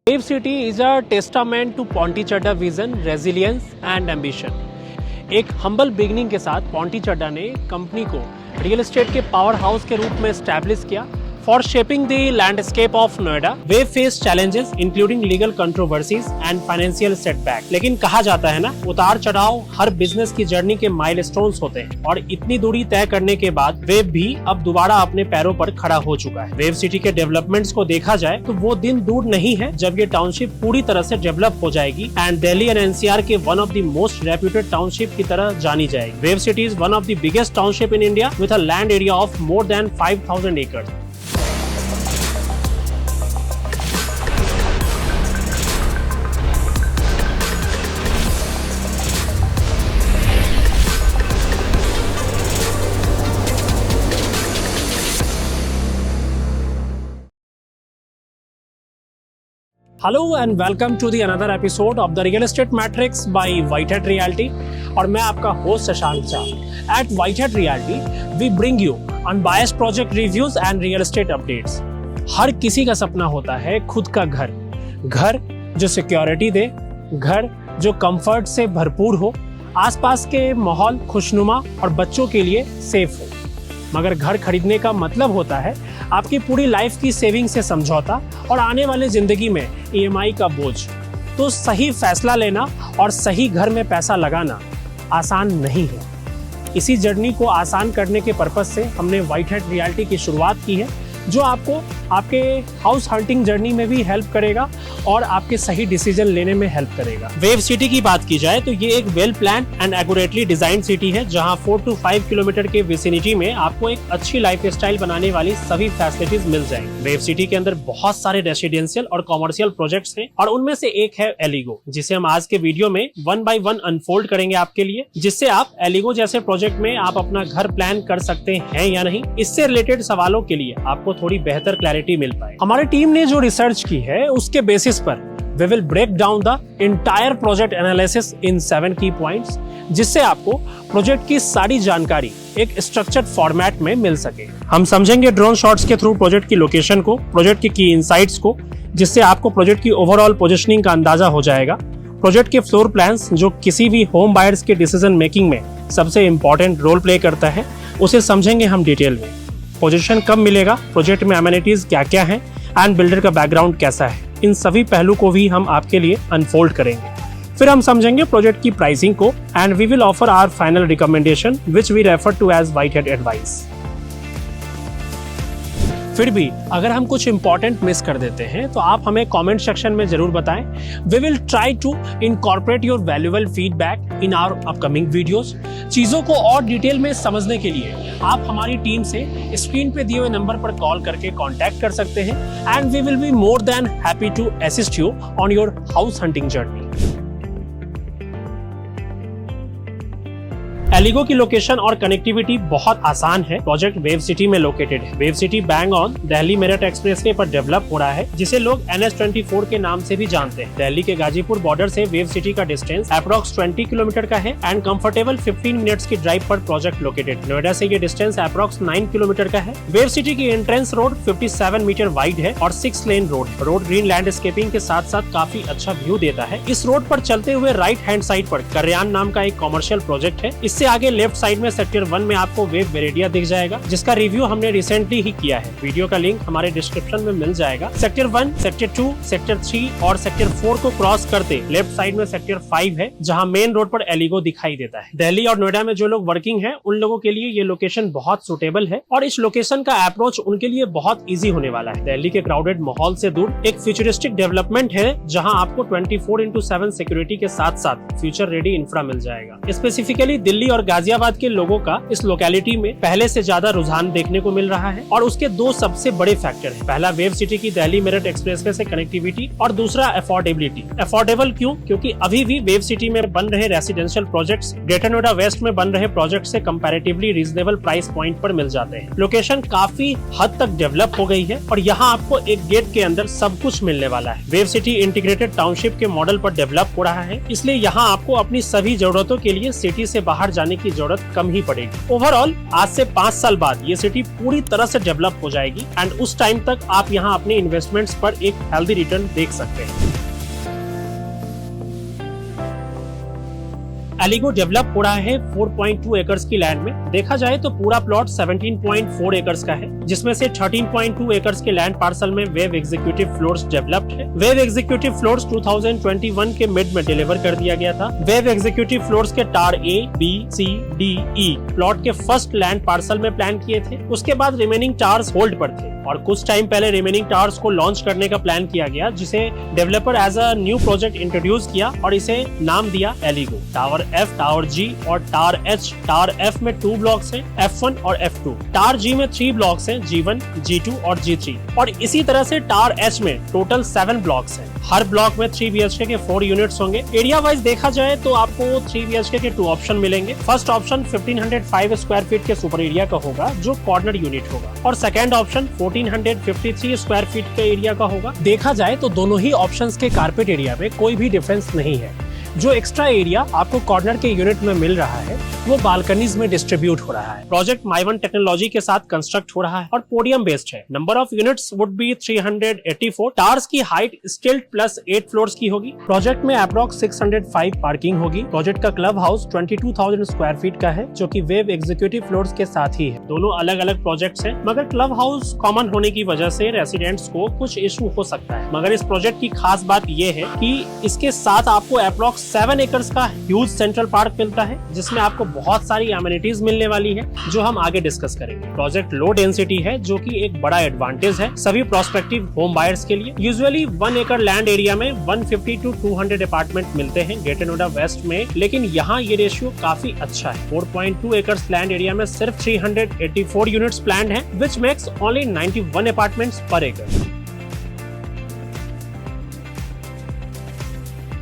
Wave City is a testament to Pondicherry vision, resilience and ambition. एक humble beginning के साथ पॉन्टिचेरी ने company को रियल एस्टेट के पावर हाउस के रूप में एस्टैब्लिश किया for shaping the landscape of Noida. Wave face challenges including legal controversies and financial setback, लेकिन कहा जाता है ना, उतार चढ़ाव हर बिजनेस की जर्नी के माइलस्टोन्स होते हैं और इतनी दूरी तय करने के बाद वेव भी अब दोबारा अपने पैरों पर खड़ा हो चुका है। वेव सिटी के डेवलपमेंट्स को देखा जाए तो वो दिन दूर नहीं है जब ये टाउनशिप पूरी तरह से डेवलप हो जाएगी एंड दिल्ली एंड एनसीआर के one of the most reputed township की तरह जानी जाएगी। Wave City is one of the biggest township in India with a land area of more than 5000 एकड़। Hello and welcome to the another episode of the real estate matrix by Whitehead Realty और मैं आपका host Shashank Jha. At Whitehead Realty we bring you unbiased project reviews and real estate updates. हर किसी का सपना होता है खुद का घर, घर जो सिक्योरिटी दे, घर जो कंफर्ट से भरपूर हो, आसपास के माहौल खुशनुमा और बच्चों के लिए सेफ हो। मगर घर खरीदने का मतलब होता है आपकी पूरी लाइफ की सेविंग से समझौता और आने वाले जिंदगी में ईएमआई का बोझ। तो सही फैसला लेना और सही घर में पैसा लगाना आसान नहीं है। इसी जर्नी को आसान करने के पर्पस से हमने व्हाइटहेड रियल्टी की शुरुआत की है, जो आपको आपके हाउस हंटिंग जर्नी में भी हेल्प करेगा और आपके सही डिसीजन लेने में हेल्प करेगा। वेव सिटी की बात की जाए तो ये एक well plan and accurately design city है, जहां 4 to 5 किलोमीटर के विसिनिटी में आपको एक अच्छी लाइफस्टाइल बनाने वाली सभी फैसिलिटीज मिल जाएंगी। वेव सिटी के अंदर बहुत सारे रेसिडेंशियल और कॉमर्शियल प्रोजेक्ट्स हैं और उनमें से एक है एलिगो, जिसे हम आज के वीडियो में 1 by 1 अनफोल्ड करेंगे आपके लिए, जिससे आप एलिगो जैसे प्रोजेक्ट में आप अपना घर प्लान कर सकते हैं या नहीं, इससे रिलेटेड सवालों के लिए आपको थोड़ी बेहतर क्लैरिटी मिल पाए। हमारी टीम ने जो रिसर्च की है उसके बेसिस पर we will break down the entire project analysis in 7 की पॉइंट्स, जिससे आपको प्रोजेक्ट की सारी जानकारी एक स्ट्रक्चर्ड फॉर्मेट में मिल सके। हम समझेंगे ड्रोन शॉट्स के थ्रू प्रोजेक्ट की लोकेशन को, प्रोजेक्ट की इनसाइट्स को, जिससे आपको प्रोजेक्ट की ओवरऑल पोजीशनिंग का अंदाजा हो जाएगा। प्रोजेक्ट के फ्लोर प्लान्स, जो किसी भी होम बायर्स के डिसीजन मेकिंग में सबसे इंपॉर्टेंट रोल प्ले करता है, उसे समझेंगे हम डिटेल में। पोजीशन कब मिलेगा, प्रोजेक्ट में एमिनिटीज क्या क्या हैं एंड बिल्डर का बैकग्राउंड कैसा है, इन सभी पहलू को भी हम आपके लिए अनफोल्ड करेंगे। फिर हम समझेंगे प्रोजेक्ट की प्राइसिंग को and we will offer our final recommendation which we refer to as Whitehead advice. फिर भी अगर हम कुछ इंपॉर्टेंट मिस कर देते हैं तो आप हमें कमेंट सेक्शन में जरूर बताएं। We will try to incorporate your valuable feedback in our upcoming videos. चीजों को और डिटेल में समझने के लिए आप हमारी टीम से स्क्रीन पे दिए हुए नंबर पर कॉल करके कांटेक्ट कर सकते हैं and we will be more than happy to assist you on your house hunting journey. Eligo की लोकेशन और कनेक्टिविटी बहुत आसान है। प्रोजेक्ट वेव सिटी में लोकेटेड है। Wave City bang on Delhi Meerut expressway पर डेवलप हो रहा है, जिसे लोग NH24 के नाम से भी जानते हैं। दिल्ली के गाजीपुर बॉर्डर से वेव सिटी का डिस्टेंस अप्रॉक्स 20 किलोमीटर का है एंड कंफर्टेबल 15 मिनट्स की ड्राइव पर प्रोजेक्ट लोकेटेड। नोएडा से ये डिस्टेंस अप्रॉक्स 9 किलोमीटर का है। वेव सिटी की एंट्रेंस रोड 57 मीटर वाइड है और 6 लेन रोड ग्रीन लैंडस्केपिंग के साथ साथ काफी अच्छा व्यू देता है। इस रोड पर चलते हुए राइट हैंड साइड पर कल्याण नाम का एक कॉमर्शियल प्रोजेक्ट है। इससे आगे लेफ्ट साइड में सेक्टर 1 में आपको वेव वेरेडिया दिख जाएगा, जिसका रिव्यू हमने रिसेंटली ही किया है। वीडियो का लिंक हमारे डिस्क्रिप्शन में मिल जाएगा। सेक्टर 1, सेक्टर 2, सेक्टर 3 और सेक्टर 4 को क्रॉस करते लेफ्ट साइड में सेक्टर 5 है, जहां मेन रोड पर एलिगो दिखाई देता है। दिल्ली और नोएडा में जो लोग वर्किंग है उन लोगों के लिए ये लोकेशन बहुत सुटेबल है और इस लोकेशन का अप्रोच उनके लिए बहुत इजी होने वाला है। दिल्ली के क्राउडेड माहौल से दूर एक फ्यूचरिस्टिक डेवलपमेंट है, जहां आपको 24/7 सिक्योरिटी के साथ साथ फ्यूचर रेडी इंफ्रा मिल जाएगा। स्पेसिफिकली दिल्ली और गाजियाबाद के लोगों का इस लोकेलिटी में पहले से ज्यादा रुझान देखने को मिल रहा है और उसके दो सबसे बड़े फैक्टर हैं। पहला वेव सिटी की दिल्ली मेरठ एक्सप्रेसवे से कनेक्टिविटी और दूसरा अफोर्डेबिलिटी। अफोर्डेबल क्यों? क्योंकि अभी भी वेव सिटी में बन रहे residential projects Greater Noida West में बन रहे प्रोजेक्ट से कंपैरेटिवली रीजनेबल प्राइस पॉइंट पर मिल जाते हैं। लोकेशन काफी हद तक डेवलप हो गई है और यहाँ आपको एक गेट के अंदर सब कुछ मिलने वाला है। वेव सिटी इंटीग्रेटेड टाउनशिप के मॉडल पर डेवलप हो रहा है, इसलिए यहाँ आपको अपनी सभी जरूरतों के लिए सिटी से बाहर जाने की जरूरत कम ही पड़ेगी। ओवरऑल आज से 5 साल बाद ये सिटी पूरी तरह से डेवलप हो जाएगी एंड उस टाइम तक आप यहाँ अपने इन्वेस्टमेंट्स पर एक हेल्दी रिटर्न देख सकते हैं। एलिगो डेवलप हो रहा है 4.2 एकर्स की लैंड में। देखा जाए तो पूरा प्लॉट 17.4 एकर्स का है, जिसमें से 13.2 एकर्स के लैंड पार्सल में वेव एग्जीक्यूटिव फ्लोर्स डेवलप्ड है। वेव एग्जीक्यूटिव फ्लोर्स 2021 के मिड में डिलीवर कर दिया गया था। वेव एग्जीक्यूटिव फ्लोर्स के टार A, B, C, D, E plot के फर्स्ट लैंड पार्सल में प्लान किए थे। उसके बाद रिमेनिंग टार्स होल्ड पर थे और कुछ टाइम पहले रिमेनिंग टावर्स को लॉन्च करने का प्लान किया गया, जिसे developer as a new project introduce किया और इसे नाम दिया Eligo. Tower F, tower G और टावर H। टावर F में 2 ब्लॉक्स हैं, F1 और F2। टावर G में 3 ब्लॉक्स हैं, G1, G2 और G3। और इसी तरह से टावर H में टोटल 7 ब्लॉक्स हैं। हर ब्लॉक में 3 BHK के 4 यूनिट्स होंगे। एरिया वाइज देखा जाए तो आपको 3 BHK के 2 ऑप्शन मिलेंगे। फर्स्ट ऑप्शन 1505 स्क्वायर फीट के सुपर एरिया का होगा, जो कॉर्नर यूनिट होगा, और सेकंड ऑप्शन 1453 स्क्वायर फीट के एरिया का होगा। देखा जाए तो दोनों ही ऑप्शंस के कारपेट एरिया में कोई भी डिफरेंस नहीं है। जो एक्स्ट्रा एरिया आपको कॉर्नर के यूनिट में मिल रहा है वो बालकनीज में डिस्ट्रीब्यूट हो रहा है। प्रोजेक्ट माइवन टेक्नोलॉजी के साथ कंस्ट्रक्ट हो रहा है और पोडियम बेस्ड है। Number of units would be 384। Towers की हाइट स्टिल्ट प्लस 8 फ्लोर्स की होगी। प्रोजेक्ट में अप्रॉक्स 605 पार्किंग होगी। प्रोजेक्ट का क्लब हाउस 22,000 स्क्वायर फीट का है, जो कि वेव एग्जीक्यूटिव फ्लोर्स के साथ ही है। दोनों अलग अलग प्रोजेक्ट्स हैं, मगर क्लब हाउस कॉमन होने की वजह से रेसिडेंट्स को कुछ इशू हो सकता है। मगर इस प्रोजेक्ट की खास बात यह है कि इसके साथ आपको अप्रॉक्स 7 एकर्स का ह्यूज सेंट्रल पार्क मिलता है, जिसमें आपको बहुत सारी एमिनिटीज मिलने वाली है, जो हम आगे डिस्कस करेंगे। प्रोजेक्ट लो डेंसिटी है, जो कि एक बड़ा एडवांटेज है सभी प्रोस्पेक्टिव होम बायर्स के लिए। यूजुअली 1 एकड़ लैंड एरिया में 150 to 200 अपार्टमेंट मिलते हैं ग्रेटर नोएडा वेस्ट में, लेकिन यहाँ ये रेशियो काफी अच्छा है। 4.2 एकर्स लैंड एरिया में सिर्फ 384 यूनिट्स प्लान्ड हैं, which makes only 91 अपार्टमेंट्स पर एकड़।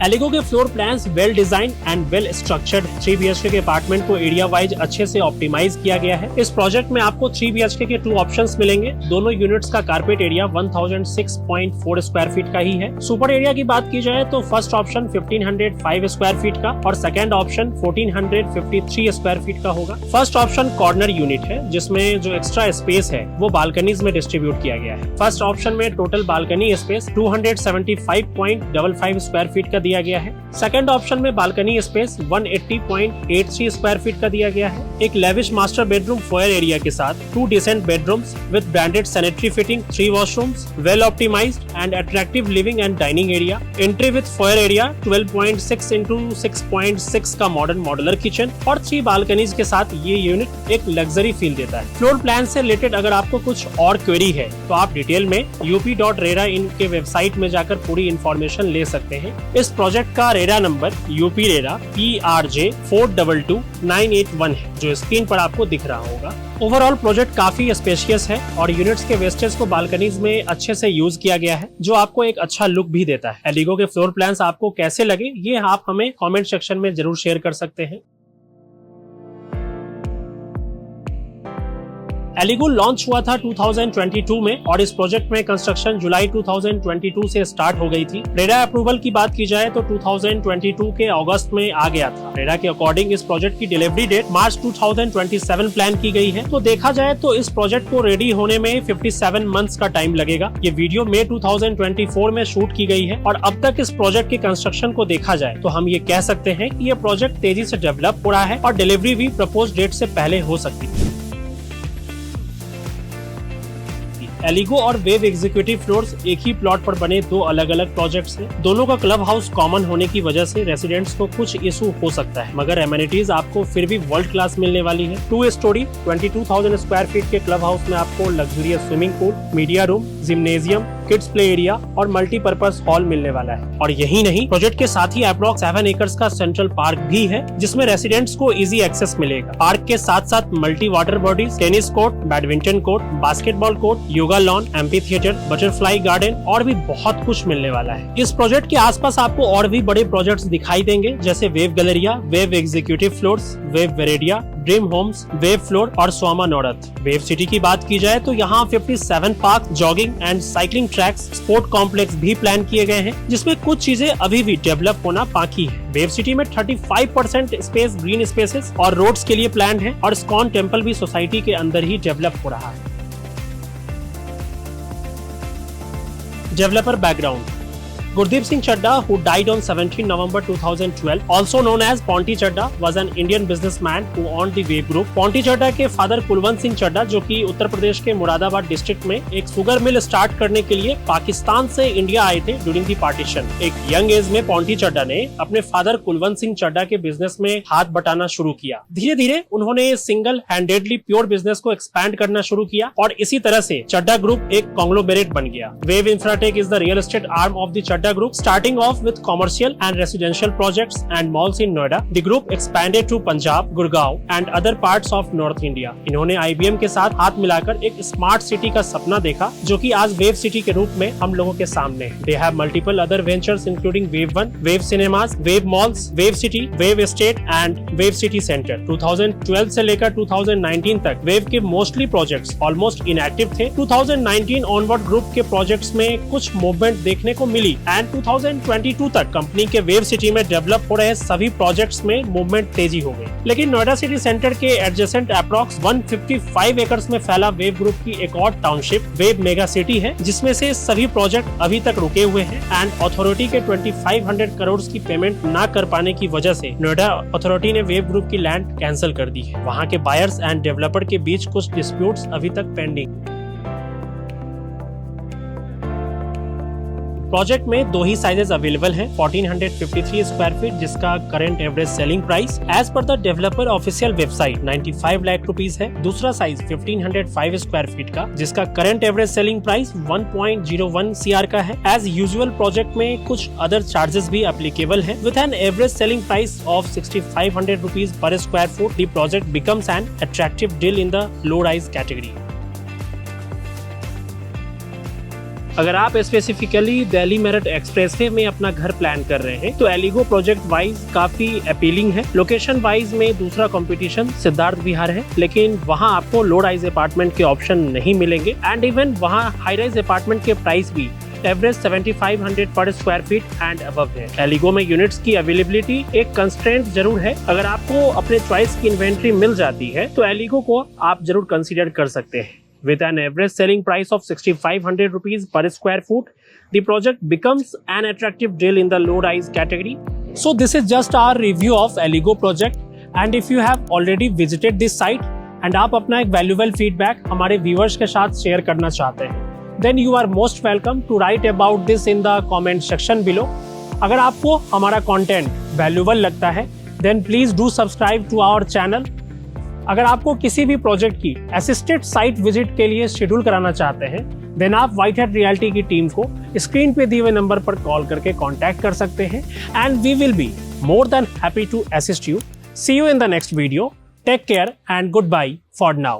एलिगो के floor plans well design and well structured 3 BHK के अपार्टमेंट को एरिया वाइज अच्छे से ऑप्टिमाइज किया गया है। इस प्रोजेक्ट में आपको 3 BHK के 2 ऑप्शंस मिलेंगे। दोनों यूनिट्स का कारपेट एरिया 1006.4 स्क्वायर फीट का ही है। सुपर एरिया की बात की जाए तो फर्स्ट ऑप्शन 1505 स्क्वायर फीट का और सेकंड ऑप्शन 1453 स्क्वायर फीट का होगा। फर्स्ट ऑप्शन कॉर्नर यूनिट है, जिसमें जो एक्स्ट्रा स्पेस है वो बालकनीज में डिस्ट्रीब्यूट किया गया है। फर्स्ट ऑप्शन में total balcony space 275.55 square feet का दिया गया है। सेकंड ऑप्शन में बालकनी स्पेस 180.83 स्क्वायर फीट का दिया गया है। एक lavish master bedroom foyer area के साथ 2 decent bedrooms with branded sanitary fitting, 3 washrooms, well optimised and attractive living and dining area. Entry with foyer area 12.6 into 6.6 का modern modular kitchen और 3 balconies के साथ ये यूनिट एक लग्जरी फील देता है। फ्लोर प्लान से रिलेटेड अगर आपको कुछ और क्वेरी है तो आप डिटेल में up.rera इनके वेबसाइट में जाकर पूरी इंफॉर्मेशन ले सकते हैं। इस प्रोजेक्ट का रेरा नंबर UP-RERA PRJ 422981 है, जो स्क्रीन पर आपको दिख रहा होगा। ओवरऑल प्रोजेक्ट काफी स्पेशियस है और यूनिट्स के वेस्टेज को बालकनीज में अच्छे से यूज किया गया है, जो आपको एक अच्छा लुक भी देता है। एलिगो के फ्लोर प्लान्स आपको कैसे लगे, ये आप हमें कमेंट सेक्शन में जरूर शेयर कर सकते हैं। एलिगो लॉन्च हुआ था 2022 में और इस प्रोजेक्ट में कंस्ट्रक्शन जुलाई 2022 से स्टार्ट हो गई थी। रेरा अप्रूवल की बात की जाए तो 2022 के अगस्त में आ गया था। रेरा के अकॉर्डिंग इस प्रोजेक्ट की डिलीवरी डेट मार्च 2027 प्लान की गई है। तो देखा जाए तो इस प्रोजेक्ट को रेडी होने में 57 मंथ्स का टाइम लगेगा। ये वीडियो मई 2024 में शूट की गई है और अब तक इस प्रोजेक्ट के कंस्ट्रक्शन को देखा जाए तो हम ये कह सकते हैं कि ये प्रोजेक्ट तेजी से डेवलप हो रहा है और डिलीवरी भी प्रपोज डेट से पहले हो सकती है। एलिगो और वेव एग्जीक्यूटिव फ्लोर्स एक ही प्लॉट पर बने 2 अलग अलग प्रोजेक्ट्स हैं। दोनों का क्लब हाउस कॉमन होने की वजह से रेसिडेंट्स को कुछ इशू हो सकता है, मगर एमिनिटीज आपको फिर भी वर्ल्ड क्लास मिलने वाली है। 2 स्टोरी 22,000 स्क्वायर फीट के क्लब हाउस में आपको luxurious swimming pool, media room, gymnasium, kids play area और मल्टीपर्पज हॉल मिलने वाला है। और यही नहीं, प्रोजेक्ट के साथ ही अप्रॉक्स 7 एकर्स का सेंट्रल पार्क भी है, जिसमें रेसिडेंट्स को इजी एक्सेस मिलेगा। पार्क के साथ साथ multi water bodies, tennis court, badminton court, basketball court, yoga lawn, amphi theatre, butterfly garden और भी बहुत कुछ मिलने वाला है। इस प्रोजेक्ट के आसपास आपको और भी बड़े प्रोजेक्ट्स दिखाई देंगे, जैसे Wave Galleria, Wave Executive Floors, Wave Veridia, Dream Homes, Wave Floor और सोमा नॉर्थ। वेव सिटी की बात की जाए तो यहाँ 57 park, jogging and cycling tracks, sport complex भी प्लान किए गए हैं, जिसमें कुछ चीजें अभी भी डेवलप होना बाकी है। वेव सिटी में 35% स्पेस ग्रीन स्पेसेस और रोड्स के लिए प्लान है और इस्कॉन टेम्पल भी सोसाइटी के अंदर ही डेवलप हो रहा है। Developer background. Gurdeep Singh Chadha, who died on 17 November 2012, also known as Ponty Chadha, was an Indian businessman who owned the Wave Group. Ponty Chadha के फादर कुलवंत सिंह चड्ढा, जो कि उत्तर प्रदेश के मुरादाबाद डिस्ट्रिक्ट में एक शुगर मिल स्टार्ट करने के लिए पाकिस्तान से इंडिया आए थे ड्यूरिंग द पार्टीशन। एक यंग एज में पोंटी चड्ढा ने अपने फादर कुलवंत सिंह चड्ढा के बिजनेस में हाथ बटाना शुरू किया। धीरे धीरे उन्होंने सिंगल हैंडेडली प्योर बिजनेस को एक्सपैंड करना शुरू किया और इसी तरह से चड्ढा ग्रुप एक कॉन्ग्लोमेरेट बन गया। Wave Infratech is the real estate arm of the Chadha Group, starting off with commercial and residential projects and malls in Noida. The group expanded to Punjab, Gurgaon and other parts of North India. इन्होंने IBM के साथ हाथ मिलाकर एक smart city का सपना देखा, जो कि आज वेव सिटी के रूप में हम लोगों के सामने है। They have multiple other ventures including Wave 1, Wave Cinemas, Wave Malls, Wave City, Wave Estate and Wave City Center. 2012 से लेकर 2019 तक वेव के मोस्टली प्रोजेक्ट्स ऑलमोस्ट इनएक्टिव थे। 2019 ऑनवर्ड ग्रुप के प्रोजेक्ट्स में कुछ मूवमेंट देखने को मिली एंड 2022 तक कंपनी के वेव सिटी में डेवलप हो रहे सभी प्रोजेक्ट्स में मूवमेंट तेजी हो गई। लेकिन नोएडा सिटी सेंटर के एडजेसेंट अप्रॉक्स 155 एकर्स में फैला वेव ग्रुप की एक और टाउनशिप वेव मेगा सिटी है, जिसमें से सभी प्रोजेक्ट अभी तक रुके हुए हैं एंड अथॉरिटी के 2500 करोड़ की पेमेंट ना कर पाने की वजह से नोएडा अथॉरिटी ने वेव ग्रुप की लैंड कैंसिल कर दी है। वहाँ के बायर्स एंड डेवलपर के बीच कुछ डिस्प्यूट्स अभी तक पेंडिंग। प्रोजेक्ट में दो ही साइजेस अवेलेबल हैं, 1453 स्क्वायर फीट जिसका current average selling price as per the developer official website 95 lakh rupees है। दूसरा साइज 1505 स्क्वायर फीट का जिसका current average selling price 1.01 CR का है। एज यूजुअल प्रोजेक्ट में कुछ अदर चार्जेस भी एप्लीकेबल है। With an average selling price of 6500 rupees per square foot, the project becomes an attractive deal in the low rise category. अगर आप specifically Delhi Meerut expressway में अपना घर प्लान कर रहे हैं तो एलिगो प्रोजेक्ट वाइज काफी अपीलिंग है। लोकेशन वाइज में दूसरा कंपटीशन सिद्धार्थ विहार है, लेकिन वहां आपको लो राइज अपार्टमेंट के ऑप्शन नहीं मिलेंगे एंड इवन वहां हाई राइज अपार्टमेंट के प्राइस भी एवरेज 7500 पर स्क्वायर फीट एंड अबव है। एलिगो में यूनिट्स की अवेलेबिलिटी एक कंस्ट्रेंट जरूर है। अगर आपको अपने चॉइस की इन्वेंट्री मिल जाती है तो एलिगो को आप जरूर कंसीडर कर सकते हैं। With an average selling price of 6500 rupees per square foot, the project becomes an attractive deal in the low-rise category. So this is just our review of Eligo project. And if you have already visited this site and आप अपना एक valuable feedback हमारे viewers के साथ share करना चाहते हैं, then you are most welcome to write about this in the comment section below. अगर आपको हमारा content valuable लगता है, then please do subscribe to our channel. अगर आपको किसी भी प्रोजेक्ट की असिस्टेड साइट विजिट के लिए शेड्यूल कराना चाहते हैं, देन आप व्हाइट हैट रियल्टी की टीम को स्क्रीन पे दिए हुए नंबर पर कॉल करके कांटेक्ट कर सकते हैं and we will be more than happy to assist you. See you in the next video. Take care and goodbye for now.